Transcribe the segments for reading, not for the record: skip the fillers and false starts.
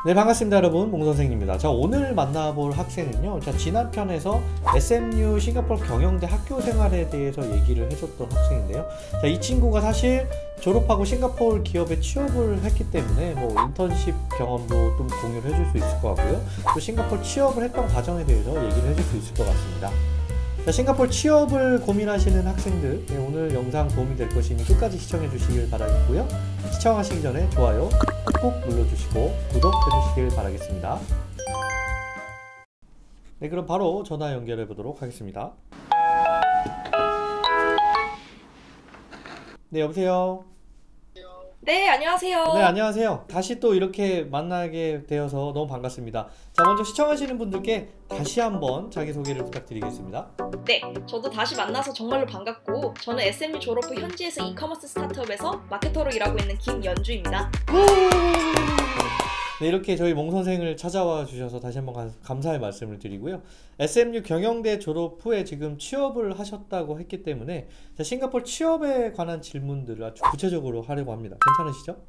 네, 반갑습니다 여러분, 몽선생입니다. 자, 오늘 만나볼 학생은요, 자, 지난 편에서 SMU 싱가포르 경영대 학교 생활에 대해서 얘기를 해줬던 학생인데요, 자, 이 친구가 사실 졸업하고 싱가포르 기업에 취업을 했기 때문에 뭐 인턴십 경험도 좀 공유를 해줄 수 있을 것 같고요, 또 싱가포르 취업을 했던 과정에 대해서 얘기를 해줄 수 있을 것 같습니다. 자, 싱가포르 취업을 고민하시는 학생들, 네, 오늘 영상 도움이 될 것이니 끝까지 시청해 주시길 바라겠고요, 시청하시기 전에 좋아요 꾹 눌러주시고 구독해주시길 바라겠습니다. 네, 그럼 바로 전화 연결해 보도록 하겠습니다. 네, 여보세요? 네, 안녕하세요. 네, 안녕하세요. 다시 또 이렇게 만나게 되어서 너무 반갑습니다. 자, 먼저 시청하시는 분들께 다시 한번 자기소개를 부탁드리겠습니다. 네, 저도 다시 만나서 정말로 반갑고, 저는 SMU 졸업 후 현지에서 이커머스 스타트업에서 마케터로 일하고 있는 김연주입니다. 네, 이렇게 저희 몽선생을 찾아와 주셔서 다시 한번 감사의 말씀을 드리고요, SMU 경영대 졸업 후에 지금 취업을 하셨다고 했기 때문에 싱가포르 취업에 관한 질문들을 아주 구체적으로 하려고 합니다. 괜찮으시죠?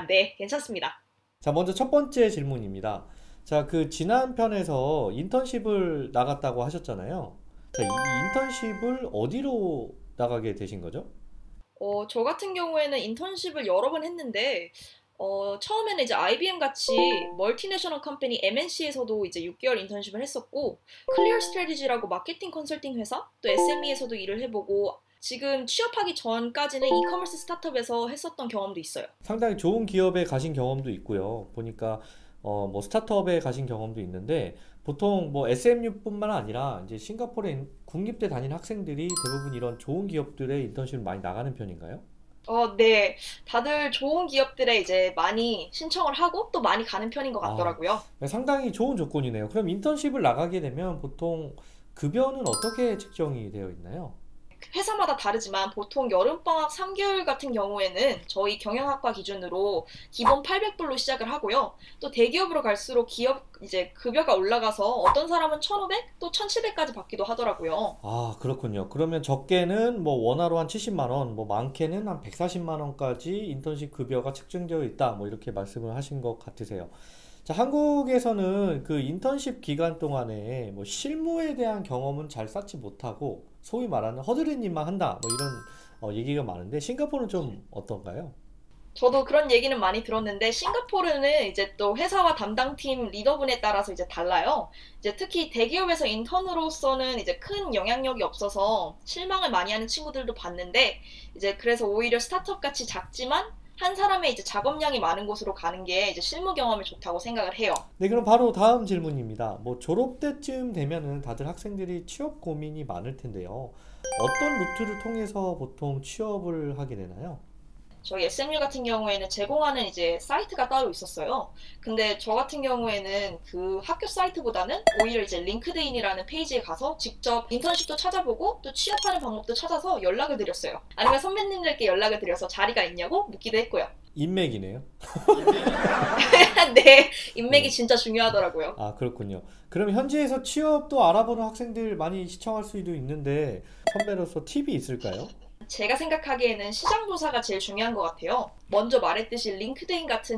네, 괜찮습니다. 자, 먼저 첫 번째 질문입니다. 자, 그 지난 편에서 인턴십을 나갔다고 하셨잖아요. 자, 이 인턴십을 어디로 나가게 되신 거죠? 저 같은 경우에는 인턴십을 여러 번 했는데, 처음에는 이제 IBM 같이 멀티내셔널 컴퍼니 MNC에서도 이제 6개월 인턴십을 했었고, 클리어 스트래티지라고 마케팅 컨설팅 회사, 또 SME에서도 일을 해보고, 지금 취업하기 전까지는 이커머스 스타트업에서 했었던 경험도 있어요. 상당히 좋은 기업에 가신 경험도 있고요. 보니까 뭐 스타트업에 가신 경험도 있는데, 보통 뭐 SMU뿐만 아니라 이제 싱가포르에 국립대 다니는 학생들이 대부분 이런 좋은 기업들의 인턴십을 많이 나가는 편인가요? 네. 다들 좋은 기업들에 이제 많이 신청을 하고 또 많이 가는 편인 것 아, 같더라고요. 상당히 좋은 조건이네요. 그럼 인턴십을 나가게 되면 보통 급여는 어떻게 책정이 되어 있나요? 회사마다 다르지만 보통 여름방학 3개월 같은 경우에는 저희 경영학과 기준으로 기본 800불로 시작을 하고요. 또 대기업으로 갈수록 기업 이제 급여가 올라가서 어떤 사람은 1,500, 또 1,700까지 받기도 하더라고요. 아, 그렇군요. 그러면 적게는 뭐 원화로 한 70만 원, 뭐 많게는 한 140만 원까지 인턴십 급여가 책정되어 있다, 뭐 이렇게 말씀을 하신 것 같으세요. 자, 한국에서는 그 인턴십 기간 동안에 뭐 실무에 대한 경험은 잘 쌓지 못하고 소위 말하는 허드렛 일만 한다, 뭐 이런 얘기가 많은데, 싱가포르는 좀 어떤가요? 저도 그런 얘기는 많이 들었는데 싱가포르는 이제 또 회사와 담당팀 리더분에 따라서 이제 달라요. 이제 특히 대기업에서 인턴으로서는 이제 큰 영향력이 없어서 실망을 많이 하는 친구들도 봤는데, 이제 그래서 오히려 스타트업 같이 작지만 한 사람의 이제 작업량이 많은 곳으로 가는 게 이제 실무 경험이 좋다고 생각을 해요. 네, 그럼 바로 다음 질문입니다. 뭐 졸업 때쯤 되면은 다들 학생들이 취업 고민이 많을 텐데요, 어떤 루트를 통해서 보통 취업을 하게 되나요? 저희 SMU 같은 경우에는 제공하는 이제 사이트가 따로 있었어요. 근데 저 같은 경우에는 그 학교 사이트보다는 오히려 이제 링크드인이라는 페이지에 가서 직접 인턴십도 찾아보고 또 취업하는 방법도 찾아서 연락을 드렸어요. 아니면 선배님들께 연락을 드려서 자리가 있냐고 묻기도 했고요. 인맥이네요. 네, 인맥이 네. 진짜 중요하더라고요. 아, 그렇군요. 그럼 현지에서 취업도 알아보는 학생들 많이 시청할 수도 있는데, 선배로서 팁이 있을까요? 제가 생각하기에는 시장 조사가 제일 중요한 것 같아요. 먼저 말했듯이 링크드인 같은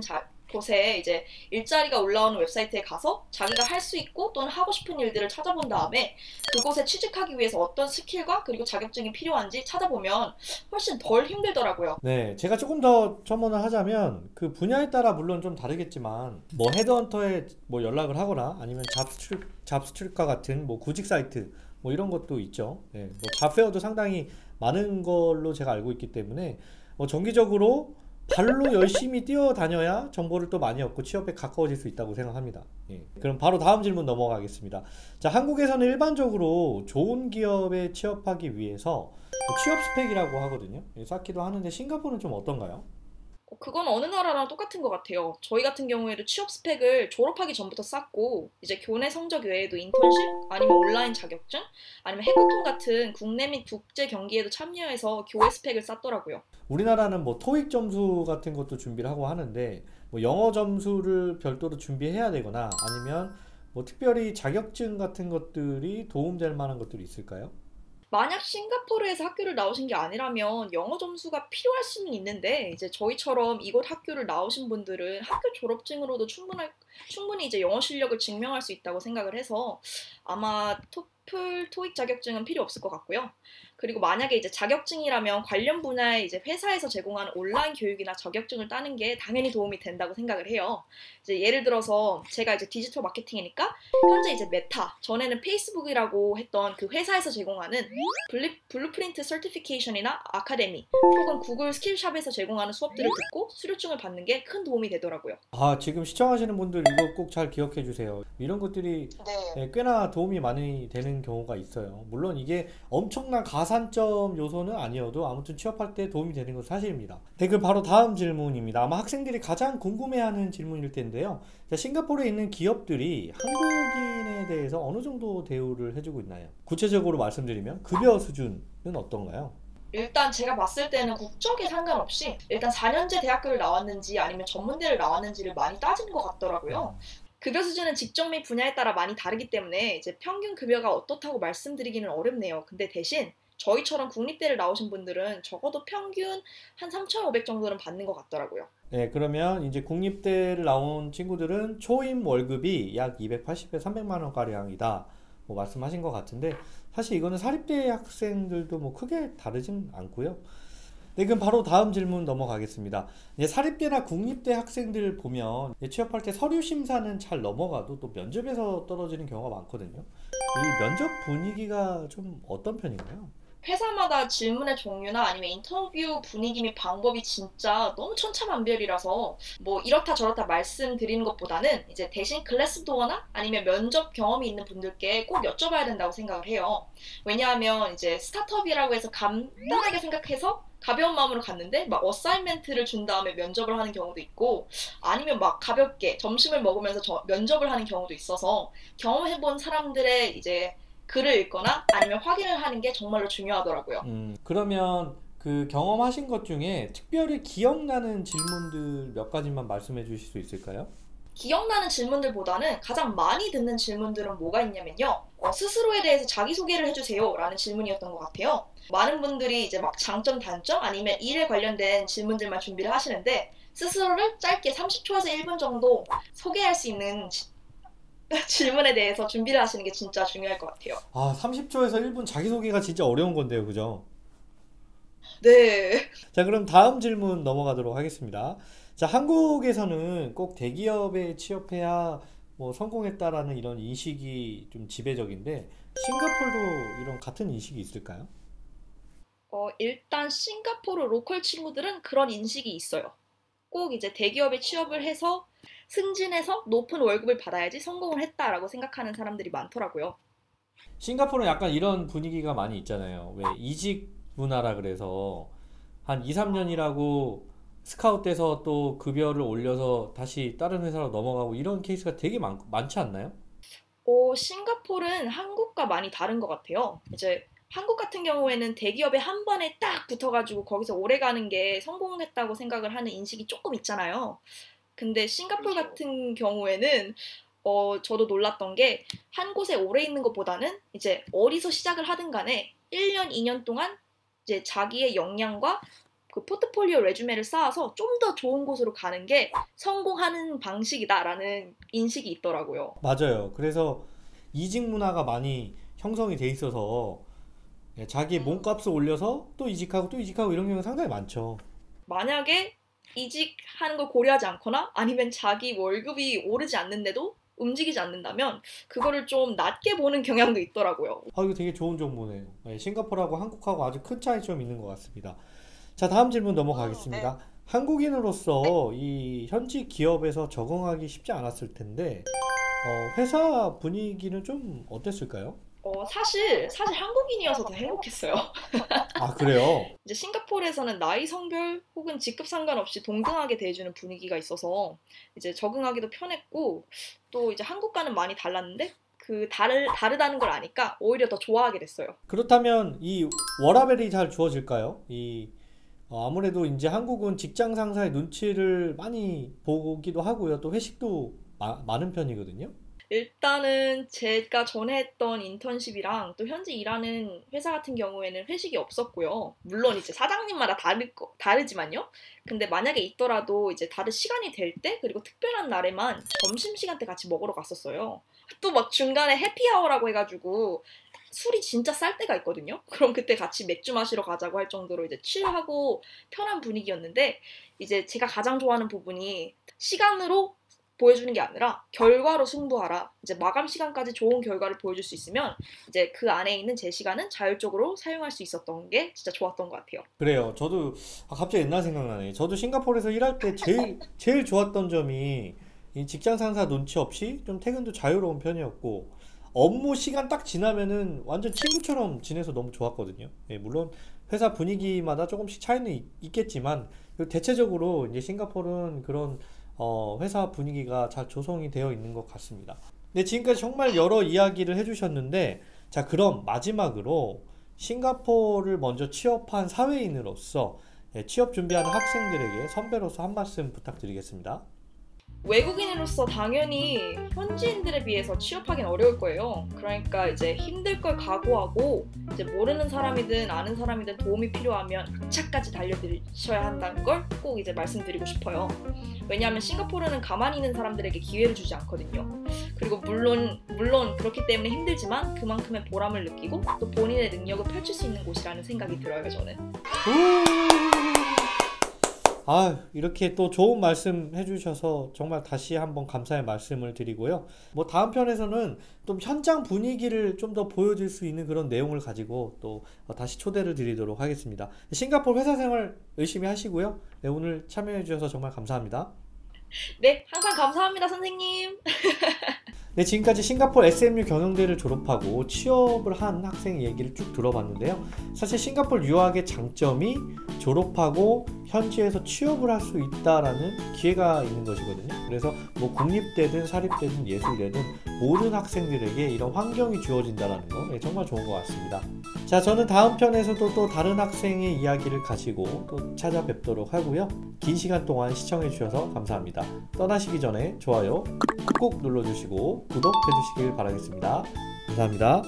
곳에 이제 일자리가 올라오는 웹사이트에 가서 자기가 할 수 있고 또는 하고 싶은 일들을 찾아본 다음에 그곳에 취직하기 위해서 어떤 스킬과 그리고 자격증이 필요한지 찾아보면 훨씬 덜 힘들더라고요. 네, 제가 조금 더 첨언을 하자면, 그 분야에 따라 물론 좀 다르겠지만, 뭐 헤드헌터에 뭐 연락을 하거나 아니면 잡스트릭과 같은 뭐 구직 사이트 뭐 이런 것도 있죠. 네, 뭐 잡페어도 상당히 많은 걸로 제가 알고 있기 때문에 정기적으로 발로 열심히 뛰어다녀야 정보를 또 많이 얻고 취업에 가까워질 수 있다고 생각합니다. 예, 그럼 바로 다음 질문 넘어가겠습니다. 자, 한국에서는 일반적으로 좋은 기업에 취업하기 위해서 취업 스펙이라고 하거든요, 예, 쌓기도 하는데, 싱가포르는 좀 어떤가요? 그건 어느 나라랑 똑같은 것 같아요. 저희 같은 경우에도 취업 스펙을 졸업하기 전부터 쌓고 이제 교내 성적 외에도 인턴십 아니면 온라인 자격증 아니면 해커톤 같은 국내 및 국제 경기에도 참여해서 교회 스펙을 쌓더라고요. 우리나라는 뭐 토익 점수 같은 것도 준비를 하고 하는데, 뭐 영어 점수를 별도로 준비해야 되거나 아니면 뭐 특별히 자격증 같은 것들이 도움될 만한 것들이 있을까요? 만약 싱가포르에서 학교를 나오신 게 아니라면 영어 점수가 필요할 수는 있는데 이제 저희처럼 이곳 학교를 나오신 분들은 학교 졸업증으로도 충분히 이제 영어 실력을 증명할 수 있다고 생각을 해서 아마 토플, 토익 자격증은 필요 없을 것 같고요. 그리고 만약에 이제 자격증이라면 관련 분야의 이제 회사에서 제공하는 온라인 교육이나 자격증을 따는 게 당연히 도움이 된다고 생각을 해요. 이제 예를 들어서 제가 이제 디지털 마케팅이니까 현재 이제 메타, 전에는 페이스북이라고 했던 그 회사에서 제공하는 블루프린트 서티피케이션이나 아카데미 혹은 구글 스킬샵에서 제공하는 수업들을 듣고 수료증을 받는 게 큰 도움이 되더라고요. 아, 지금 시청하시는 분들 이거 꼭 잘 기억해 주세요. 이런 것들이 꽤나 도움이 많이 되는 경우가 있어요. 물론 이게 엄청난 가산점 요소는 아니어도 아무튼 취업할 때 도움이 되는 건 사실입니다. 네, 그럼 바로 다음 질문입니다. 아마 학생들이 가장 궁금해하는 질문일 텐데요. 자, 싱가포르에 있는 기업들이 한국인에 대해서 어느 정도 대우를 해주고 있나요? 구체적으로 말씀드리면 급여 수준은 어떤가요? 일단 제가 봤을 때는 국적에 상관없이 일단 4년제 대학교를 나왔는지 아니면 전문대를 나왔는지를 많이 따지는 것 같더라고요. 급여 수준은 직종 및 분야에 따라 많이 다르기 때문에 이제 평균 급여가 어떻다고 말씀드리기는 어렵네요. 근데 대신 저희처럼 국립대를 나오신 분들은 적어도 평균 한 3,500 정도는 받는 것 같더라고요. 네, 그러면 이제 국립대를 나온 친구들은 초임 월급이 약 280에서 300만 원가량이다. 뭐 말씀하신 것 같은데 사실 이거는 사립대 학생들도 뭐 크게 다르진 않고요. 네, 그럼 바로 다음 질문 넘어가겠습니다. 이제 사립대나 국립대 학생들 보면 취업할 때 서류 심사는 잘 넘어가도 또 면접에서 떨어지는 경우가 많거든요. 이 면접 분위기가 좀 어떤 편인가요? 회사마다 질문의 종류나 아니면 인터뷰 분위기 및 방법이 진짜 너무 천차만별이라서 뭐 이렇다 저렇다 말씀드리는 것보다는 이제 대신 글래스도어나 아니면 면접 경험이 있는 분들께 꼭 여쭤봐야 된다고 생각을 해요. 왜냐하면 이제 스타트업이라고 해서 간단하게 생각해서 가벼운 마음으로 갔는데 막 어사이먼트를 준 다음에 면접을 하는 경우도 있고 아니면 막 가볍게 점심을 먹으면서 면접을 하는 경우도 있어서 경험해본 사람들의 이제 글을 읽거나 아니면 확인을 하는 게 정말로 중요하더라고요. 그러면 그 경험하신 것 중에 특별히 기억나는 질문들 몇 가지만 말씀해 주실 수 있을까요? 기억나는 질문들보다는 가장 많이 듣는 질문들은 뭐가 있냐면요. 스스로에 대해서 자기소개를 해주세요 라는 질문이었던 것 같아요. 많은 분들이 이제 막 장점, 단점 아니면 일에 관련된 질문들만 준비를 하시는데 스스로를 짧게 30초에서 1분 정도 소개할 수 있는 질문에 대해서 준비를 하시는 게 진짜 중요할 것 같아요. 아, 30초에서 1분 자기소개가 진짜 어려운 건데요, 그죠? 네. 자, 그럼 다음 질문 넘어가도록 하겠습니다. 자, 한국에서는 꼭 대기업에 취업해야 뭐 성공했다라는 이런 인식이 좀 지배적인데 싱가포르도 이런 같은 인식이 있을까요? 일단 싱가포르 로컬 친구들은 그런 인식이 있어요. 꼭 이제 대기업에 취업을 해서 승진해서 높은 월급을 받아야지 성공을 했다라고 생각하는 사람들이 많더라고요. 싱가포르는 약간 이런 분위기가 많이 있잖아요. 왜 이직 문화라 그래서 한 2, 3년이라고 스카웃돼서 또 급여를 올려서 다시 다른 회사로 넘어가고 이런 케이스가 되게 많지 않나요? 싱가포르는 한국과 많이 다른 것 같아요. 이제 한국 같은 경우에는 대기업에 한 번에 딱 붙어가지고 거기서 오래 가는 게 성공했다고 생각을 하는 인식이 조금 있잖아요. 근데 싱가포르 같은 경우에는 저도 놀랐던 게 한 곳에 오래 있는 것보다는 이제 어디서 시작을 하든 간에 1년, 2년 동안 이제 자기의 역량과 그 포트폴리오 레주메를 쌓아서 좀 더 좋은 곳으로 가는 게 성공하는 방식이다라는 인식이 있더라고요. 맞아요. 그래서 이직 문화가 많이 형성이 돼 있어서 자기 몸값을 올려서 또 이직하고 또 이직하고 이런 경우가 상당히 많죠. 만약에 이직하는 걸 고려하지 않거나 아니면 자기 월급이 오르지 않는데도 움직이지 않는다면 그거를 좀 낮게 보는 경향도 있더라고요. 아, 이거 되게 좋은 정보네요. 싱가포르하고 한국하고 아주 큰 차이점이 있는 것 같습니다. 자, 다음 질문 넘어가겠습니다. 한국인으로서 이 현지 기업에서 적응하기 쉽지 않았을 텐데 회사 분위기는 좀 어땠을까요? 사실 한국인이어서 더 행복했어요. 아, 그래요? 이제 싱가포르에서는 나이, 성별 혹은 직급 상관없이 동등하게 대해주는 분위기가 있어서 이제 적응하기도 편했고 또 이제 한국과는 많이 달랐는데 그 다르다는 걸 아니까 오히려 더 좋아하게 됐어요. 그렇다면 이 워라밸이 잘 주어질까요? 아무래도 이제 한국은 직장 상사의 눈치를 많이 보기도 하고요. 또 회식도 많은 편이거든요. 일단은 제가 전에 했던 인턴십이랑 또 현재 일하는 회사 같은 경우에는 회식이 없었고요. 물론 이제 사장님마다 다르지만요. 근데 만약에 있더라도 이제 다들 시간이 될 때, 그리고 특별한 날에만 점심시간 때 같이 먹으러 갔었어요. 또 막 중간에 해피아워라고 해가지고 술이 진짜 쌀 때가 있거든요. 그럼 그때 같이 맥주 마시러 가자고 할 정도로 이제 칠하고 편한 분위기였는데, 이제 제가 가장 좋아하는 부분이 시간으로 보여주는 게 아니라 결과로 승부하라. 이제 마감 시간까지 좋은 결과를 보여줄 수 있으면 이제 그 안에 있는 제 시간은 자율적으로 사용할 수 있었던 게 진짜 좋았던 것 같아요. 그래요. 저도 갑자기 옛날 생각나네. 저도 싱가포르에서 일할 때 제일 좋았던 점이 이 직장 상사 눈치 없이 좀 퇴근도 자유로운 편이었고, 업무 시간 딱 지나면은 완전 친구처럼 지내서 너무 좋았거든요. 예, 물론 회사 분위기마다 조금씩 차이는 있겠지만, 대체적으로 이제 싱가포르는 그런 회사 분위기가 잘 조성이 되어 있는 것 같습니다. 네, 지금까지 정말 여러 이야기를 해주셨는데, 자, 그럼 마지막으로 싱가포르를 먼저 취업한 사회인으로서 취업 준비하는 학생들에게 선배로서 한 말씀 부탁드리겠습니다. 외국인으로서 당연히 현지인들에 비해서 취업하긴 어려울 거예요. 그러니까 이제 힘들 걸 각오하고, 이제 모르는 사람이든 아는 사람이든 도움이 필요하면 악착까지 달려드셔야 한다는 걸 꼭 이제 말씀드리고 싶어요. 왜냐하면 싱가포르는 가만히 있는 사람들에게 기회를 주지 않거든요. 그리고 물론 그렇기 때문에 힘들지만 그만큼의 보람을 느끼고 또 본인의 능력을 펼칠 수 있는 곳이라는 생각이 들어요, 저는. 이렇게 또 좋은 말씀 해주셔서 정말 다시 한번 감사의 말씀을 드리고요. 뭐 다음 편에서는 좀 현장 분위기를 좀 더 보여줄 수 있는 그런 내용을 가지고 또 다시 초대를 드리도록 하겠습니다. 싱가포르 회사 생활 열심히 하시고요. 네, 오늘 참여해 주셔서 정말 감사합니다. 네, 항상 감사합니다, 선생님. 네, 지금까지 싱가포르 SMU 경영대를 졸업하고 취업을 한 학생 얘기를 쭉 들어봤는데요. 사실 싱가포르 유학의 장점이 졸업하고 현지에서 취업을 할 수 있다라는 기회가 있는 것이거든요. 그래서 뭐 국립대든 사립대든 예술대든 모든 학생들에게 이런 환경이 주어진다는 거 정말 좋은 것 같습니다. 자, 저는 다음 편에서도 또 다른 학생의 이야기를 가지고 또 찾아뵙도록 하고요. 긴 시간 동안 시청해 주셔서 감사합니다. 떠나시기 전에 좋아요 꾹 눌러주시고 구독해 주시길 바라겠습니다. 감사합니다.